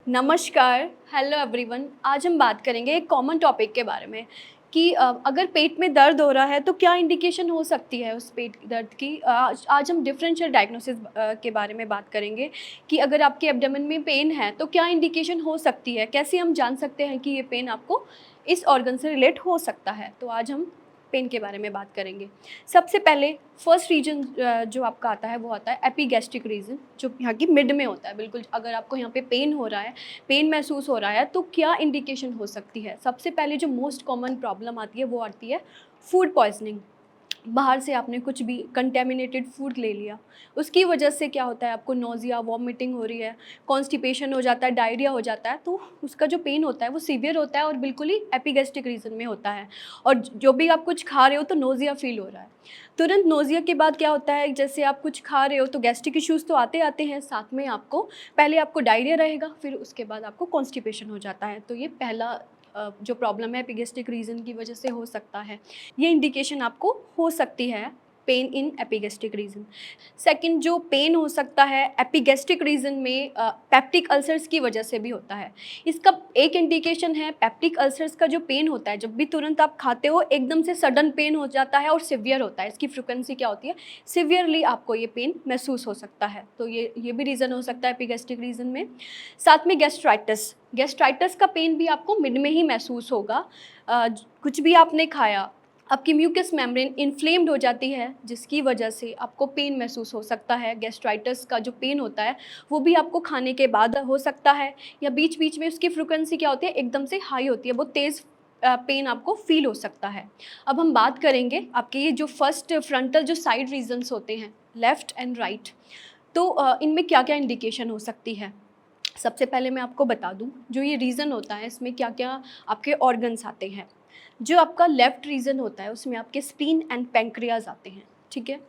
नमस्कार, hello everyone. आज हम बात करेंगे एक कॉमन टॉपिक के बारे में कि अगर पेट में दर्द हो रहा है तो क्या इंडिकेशन हो सकती है उस पेट दर्द की। आज हम डिफरेंशियल डायग्नोसिस के बारे में बात करेंगे कि अगर आपके एब्डोमेन में पेन है तो क्या इंडिकेशन हो सकती है, कैसे हम जान सकते हैं कि ये पेन आपको इस ऑर्गन से रिलेट हो सकता है। तो आज हम पेन के बारे में बात करेंगे। सबसे पहले फर्स्ट रीजन जो आपका आता है वो आता है एपिगैस्ट्रिक रीजन, जो यहाँ की मिड में होता है। बिल्कुल अगर आपको यहाँ पे पेन हो रहा है, पेन महसूस हो रहा है, तो क्या इंडिकेशन हो सकती है। सबसे पहले जो मोस्ट कॉमन प्रॉब्लम आती है वो आती है फूड पॉइजनिंग। बाहर से आपने कुछ भी कंटेमिनेटेड फूड ले लिया, उसकी वजह से क्या होता है, आपको नोज़िया, वॉमिटिंग हो रही है, कॉन्स्टिपेशन हो जाता है, डायरिया हो जाता है, तो उसका जो पेन होता है वो सीवियर होता है और बिल्कुल ही एपिगैस्ट्रिक रीजन में होता है। और जो भी आप कुछ खा रहे हो तो नोज़िया फील हो रहा है। तुरंत नोज़िया के बाद क्या होता है, जैसे आप कुछ खा रहे हो तो गैस्ट्रिक इश्यूज़ तो आते आते हैं, साथ में आपको पहले आपको डायरिया रहेगा, फिर उसके बाद आपको कॉन्स्टिपेशन हो जाता है। तो ये पहला जो प्रॉब्लम है एपिगैस्ट्रिक रीजन की वजह से हो सकता है। ये इंडिकेशन आपको हो सकती है pain in epigastric region. Second जो पेन हो सकता है एपिगैस्ट्रिक रीजन में, पेप्टिक अल्सर्स की वजह से भी होता है। इसका एक इंडिकेशन है, पेप्टिक अल्सर्स का जो पेन होता है, जब भी तुरंत आप खाते हो एकदम से सडन पेन हो जाता है और सिवियर होता है। इसकी फ्रिक्वेंसी क्या होती है, सिवियरली आपको ये पेन महसूस हो सकता है। तो ये भी रीज़न हो सकता है एपिगैस्ट्रिक रीजन में। साथ में गैस्ट्राइटिस, गैस्ट्राइटिस का पेन भी आपको मिड में ही महसूस होगा। कुछ भी आपने खाया, आपकी म्यूकस मेम्ब्रेन इन्फ्लेम्ड हो जाती है, जिसकी वजह से आपको पेन महसूस हो सकता है। गैस्ट्राइटिस का जो पेन होता है वो भी आपको खाने के बाद हो सकता है, या बीच बीच में उसकी फ्रिक्वेंसी क्या होती है, एकदम से हाई होती है, बहुत तेज़ पेन आपको फील हो सकता है। अब हम बात करेंगे आपके ये जो फर्स्ट फ्रंटल जो साइड रीजन्स होते हैं, लेफ़्ट एंड राइट, तो इनमें क्या क्या इंडिकेशन हो सकती है। सबसे पहले मैं आपको बता दूं, जो ये रीज़न होता है इसमें क्या क्या आपके ऑर्गन्स आते हैं। जो आपका लेफ्ट रीजन होता है उसमें आपके स्प्लीन एंड पैंक्रियाज आते हैं, ठीक है।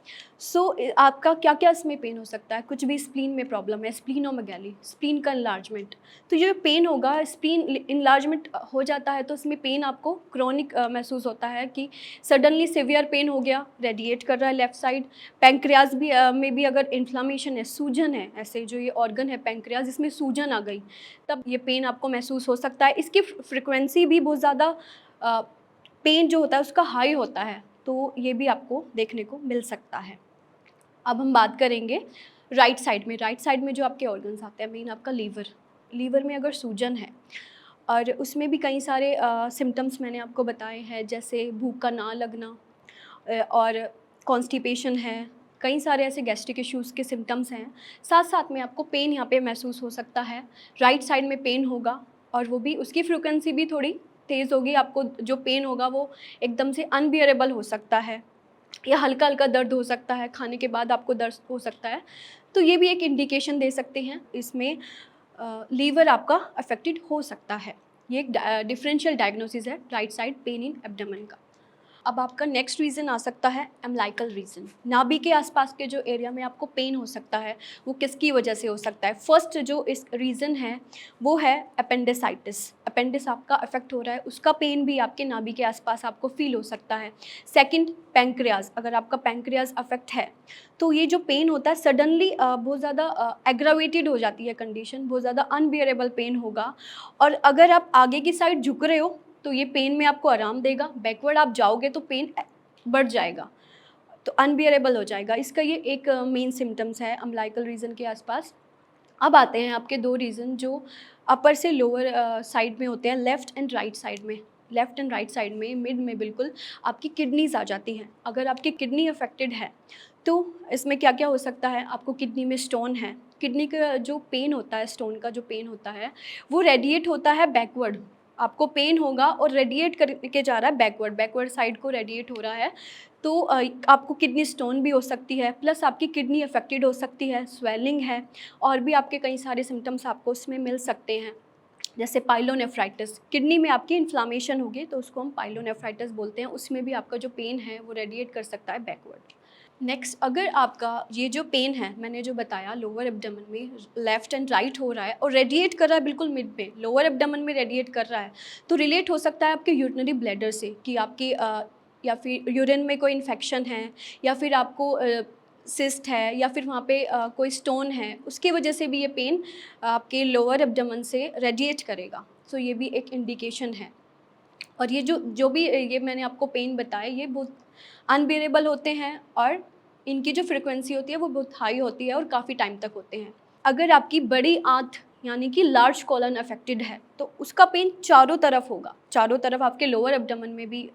सो आपका क्या क्या इसमें पेन हो सकता है, कुछ भी स्प्लीन में प्रॉब्लम है, स्प्लीनोमेगाली, स्प्लीन का इन्लार्जमेंट, तो ये पेन होगा, स्प्लीन इन्लार्जमेंट हो जाता है तो इसमें पेन आपको क्रॉनिक महसूस होता है कि सडनली सिवियर पेन हो गया, रेडिएट कर रहा है लेफ्ट साइड। पैंक्रियाज भी में भी अगर इन्फ्लामेशन है, सूजन है, ऐसे जो ये ऑर्गन है पैंक्रियाज, इसमें सूजन आ गई, तब ये पेन आपको महसूस हो सकता है। इसकी फ्रिक्वेंसी भी बहुत ज़्यादा पेन जो होता है उसका हाई होता है, तो ये भी आपको देखने को मिल सकता है। अब हम बात करेंगे राइट साइड में। राइट साइड में जो आपके ऑर्गन्स आते हैं, मेन आपका लीवर, लीवर में अगर सूजन है और उसमें भी कई सारे सिम्टम्स मैंने आपको बताए हैं, जैसे भूख का ना लगना और कॉन्स्टिपेशन है, कई सारे ऐसे गैस्ट्रिक इश्यूज़ के सिम्टम्स हैं। साथ साथ में आपको पेन यहाँ पे महसूस हो सकता है, राइट साइड में पेन होगा और वो भी उसकी फ्रिक्वेंसी भी थोड़ी तेज़ होगी। आपको जो पेन होगा वो एकदम से अनबियरेबल हो सकता है, या हल्का हल्का दर्द हो सकता है, खाने के बाद आपको दर्द हो सकता है। तो ये भी एक इंडिकेशन दे सकते हैं, इसमें लीवर आपका अफेक्टेड हो सकता है। ये एक डिफरेंशियल डायग्नोसिस है right side pain in abdomen का। अब आपका नेक्स्ट रीज़न आ सकता है एम्ब्लाइकल रीज़न। नाभि के आसपास के जो एरिया में आपको पेन हो सकता है वो किसकी वजह से हो सकता है। फर्स्ट जो इस रीज़न है वो है अपेंडिसाइटिस। अपेंडिस आपका अफेक्ट हो रहा है, उसका पेन भी आपके नाभि के आसपास आपको फील हो सकता है। सेकंड, पैंक्रियाज, अगर आपका पैंक्रियाज अफेक्ट है तो ये जो पेन होता है सडनली बहुत ज़्यादा एग्रावेटेड हो जाती है कंडीशन, बहुत ज़्यादा अनबियरेबल पेन होगा। और अगर आप आगे की साइड झुक रहे हो तो ये पेन में आपको आराम देगा, बैकवर्ड आप जाओगे तो पेन बढ़ जाएगा, तो अनबियरेबल हो जाएगा। इसका ये एक मेन सिम्टम्स है अम्बिलिकल रीजन के आसपास। अब आते हैं आपके दो रीज़न जो अपर से लोअर साइड में होते हैं, लेफ़्ट एंड राइट साइड में। लेफ़्ट एंड राइट साइड में मिड में बिल्कुल आपकी किडनीज आ जाती हैं। अगर आपकी किडनी अफेक्टेड है तो इसमें क्या क्या हो सकता है, आपको किडनी में स्टोन है, किडनी का जो पेन होता है, स्टोन का जो पेन होता है वो रेडिएट होता है बैकवर्ड। आपको पेन होगा और रेडिएट करके जा रहा है बैकवर्ड, बैकवर्ड साइड को रेडिएट हो रहा है, तो आपको किडनी स्टोन भी हो सकती है, प्लस आपकी किडनी अफेक्टेड हो सकती है, स्वेलिंग है, और भी आपके कई सारे सिम्टम्स आपको उसमें मिल सकते हैं, जैसे पाइलोनेफ्राइटिस। किडनी में आपकी इन्फ्लामेशन होगी तो उसको हम पाइलोनेफ्राइटिस बोलते हैं, उसमें भी आपका जो पेन है वो रेडिएट कर सकता है बैकवर्ड। नेक्स्ट, अगर आपका ये जो पेन है मैंने जो बताया लोअर एब्डोमेन में लेफ्ट एंड राइट हो रहा है और रेडिएट कर रहा है बिल्कुल मिड में, लोअर एब्डोमेन में रेडिएट कर रहा है, तो रिलेट हो सकता है आपके यूरिनरी ब्लैडर से, कि आपकी या फिर यूरिन में कोई इन्फेक्शन है, या फिर आपको सिस्ट है या फिर वहाँ पे कोई स्टोन है, उसकी वजह से भी ये पेन आपके लोअर एब्डोमेन से रेडिएट करेगा। सो ये भी एक इंडिकेशन है। और ये जो जो भी ये मैंने आपको पेन बताए, ये बहुत अनबियरेबल होते हैं और इनकी जो फ्रिक्वेंसी होती है वो बहुत हाई होती है और काफ़ी टाइम तक होते हैं। अगर आपकी बड़ी आंत यानी कि लार्ज कॉलन अफेक्टेड है तो उसका पेन चारों तरफ होगा, चारों तरफ आपके लोअर एब्डोमेन में भी,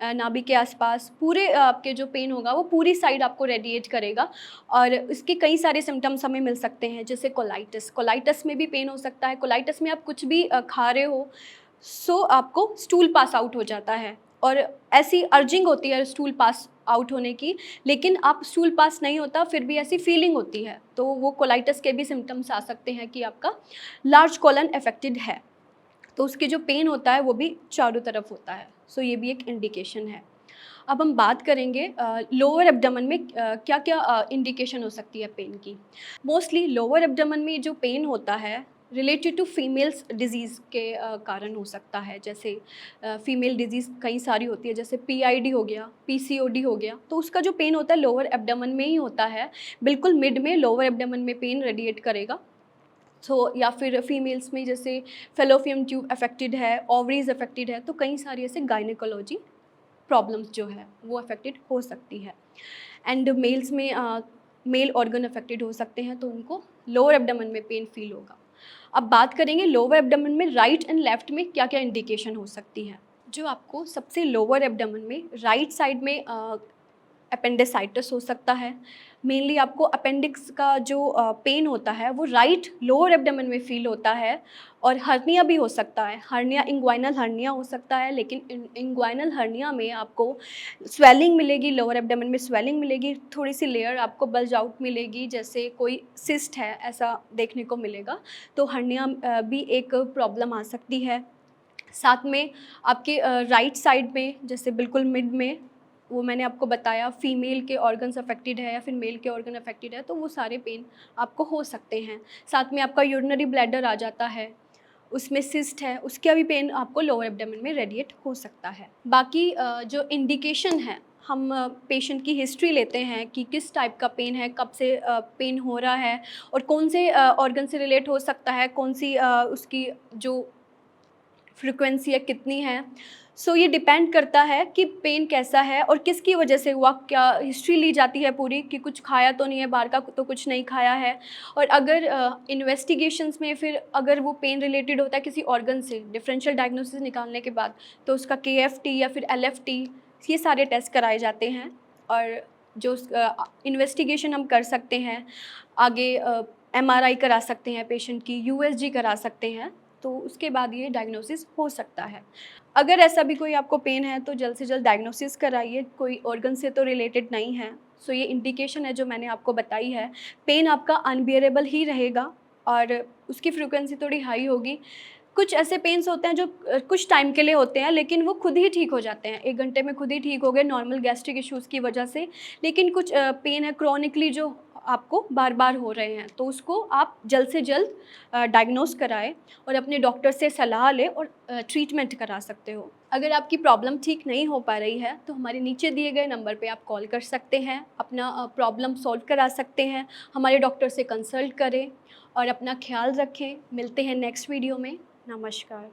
नाभि के आसपास पूरे आपके जो पेन होगा वो पूरी साइड आपको रेडिएट करेगा। और इसके कई सारे सिम्टम्स हमें मिल सकते हैं, जैसे कोलाइटिस। कोलाइटिस में भी पेन हो सकता है। कोलाइटिस में आप कुछ भी खा रहे हो, सो आपको स्टूल पास आउट हो जाता है और ऐसी अर्जिंग होती है स्टूल पास आउट होने की, लेकिन आप स्टूल पास नहीं होता फिर भी ऐसी फीलिंग होती है, तो वो कोलाइटिस के भी सिम्टम्स आ सकते हैं कि आपका लार्ज कॉलन अफेक्टेड है। तो उसके जो पेन होता है वो भी चारों तरफ होता है। सो ये भी एक इंडिकेशन है। अब हम बात करेंगे लोअर एब्डोमेन में क्या क्या इंडिकेशन हो सकती है पेन की। मोस्टली लोअर एब्डोमेन में जो पेन होता है रिलेटेड टू फीमेल्स डिजीज़ के कारण हो सकता है। जैसे फीमेल डिजीज़ कई सारी होती है, जैसे पीआईडी हो गया, पीसीओडी हो गया, तो उसका जो पेन होता है लोअर एब्डोमेन में ही होता है। बिल्कुल मिड में लोअर एब्डोमेन में पेन रेडिएट करेगा। सो या फिर फीमेल्स में जैसे फेलोपियन ट्यूब अफेक्टेड है, ओवरीज अफेक्टेड है, तो कई सारी ऐसे गायनेकोलॉजी प्रॉब्लम्स जो है वो अफेक्टेड हो सकती है। एंड मेल्स में मेल ऑर्गन अफेक्टेड हो सकते हैं, तो उनको लोअर एब्डोमेन में पेन फील होगा। अब बात करेंगे लोअर एब्डोमेन में राइट एंड लेफ्ट में क्या क्या इंडिकेशन हो सकती है। जो आपको सबसे लोअर एब्डोमेन में राइट साइड में अपेंडिसाइटिस हो सकता है। मेनली आपको अपेंडिक्स का जो पेन होता है वो राइट लोअर एब्डोमेन में फील होता है। और हर्निया भी हो सकता है, हर्निया इंग्वाइनल हर्निया हो सकता है, लेकिन इंग्वाइनल हर्निया में आपको स्वेलिंग मिलेगी, लोअर एब्डोमेन में स्वेलिंग मिलेगी, थोड़ी सी लेयर आपको बल्ज आउट मिलेगी, जैसे कोई सिस्ट है ऐसा देखने को मिलेगा। तो हर्निया भी एक प्रॉब्लम आ सकती है। साथ में आपके राइट साइड में जैसे बिल्कुल मिड में, वो मैंने आपको बताया फीमेल के ऑर्गन्स अफेक्टेड है या फिर मेल के ऑर्गन अफेक्टेड है, तो वो सारे पेन आपको हो सकते हैं। साथ में आपका यूरिनरी ब्लैडर आ जाता है, उसमें सिस्ट है, उसका भी पेन आपको लोअर एब्डोमेन में रेडिएट हो सकता है। बाकी जो इंडिकेशन है, हम पेशेंट की हिस्ट्री लेते हैं कि किस टाइप का पेन है, कब से पेन हो रहा है और कौन से ऑर्गन से रिलेट हो सकता है, कौन सी उसकी जो फ्रीक्वेंसी है कितनी है। सो ये डिपेंड करता है कि पेन कैसा है और किसकी वजह से हुआ, क्या हिस्ट्री ली जाती है पूरी कि कुछ खाया तो नहीं है, बाहर का तो कुछ नहीं खाया है। और अगर इन्वेस्टिगेशंस में फिर अगर वो पेन रिलेटेड होता है किसी ऑर्गन से, डिफरेंशियल डायग्नोसिस निकालने के बाद, तो उसका केएफटी या फिर एलएफटी, ये सारे टेस्ट कराए जाते हैं। और जो इन्वेस्टिगेशन हम कर सकते हैं आगे, एमआरआई करा सकते हैं पेशेंट की, यूएसजी करा सकते हैं, तो उसके बाद ये डायग्नोसिस हो सकता है। अगर ऐसा भी कोई आपको पेन है तो जल्द से जल्द डायग्नोसिस कराइए, कोई ऑर्गन से तो रिलेटेड नहीं है। सो ये इंडिकेशन है जो मैंने आपको बताई है। पेन आपका अनबियरेबल ही रहेगा और उसकी फ्रीक्वेंसी थोड़ी हाई होगी। कुछ ऐसे पेन्स होते हैं जो कुछ टाइम के लिए होते हैं, लेकिन वो खुद ही ठीक हो जाते हैं, 1 घंटे में खुद ही ठीक हो गए नॉर्मल गैस्ट्रिक इश्यूज़ की वजह से। लेकिन कुछ पेन है क्रॉनिकली जो आपको बार-बार हो रहे हैं, तो उसको आप जल्द से जल्द डायग्नोज़ कराएँ और अपने डॉक्टर से सलाह लें और ट्रीटमेंट करा सकते हो। अगर आपकी प्रॉब्लम ठीक नहीं हो पा रही है, तो हमारे नीचे दिए गए नंबर पे आप कॉल कर सकते हैं, अपना प्रॉब्लम सॉल्व करा सकते हैं, हमारे डॉक्टर से कंसल्ट करें और अपना ख्याल रखें। मिलते हैं नेक्स्ट वीडियो में। नमस्कार।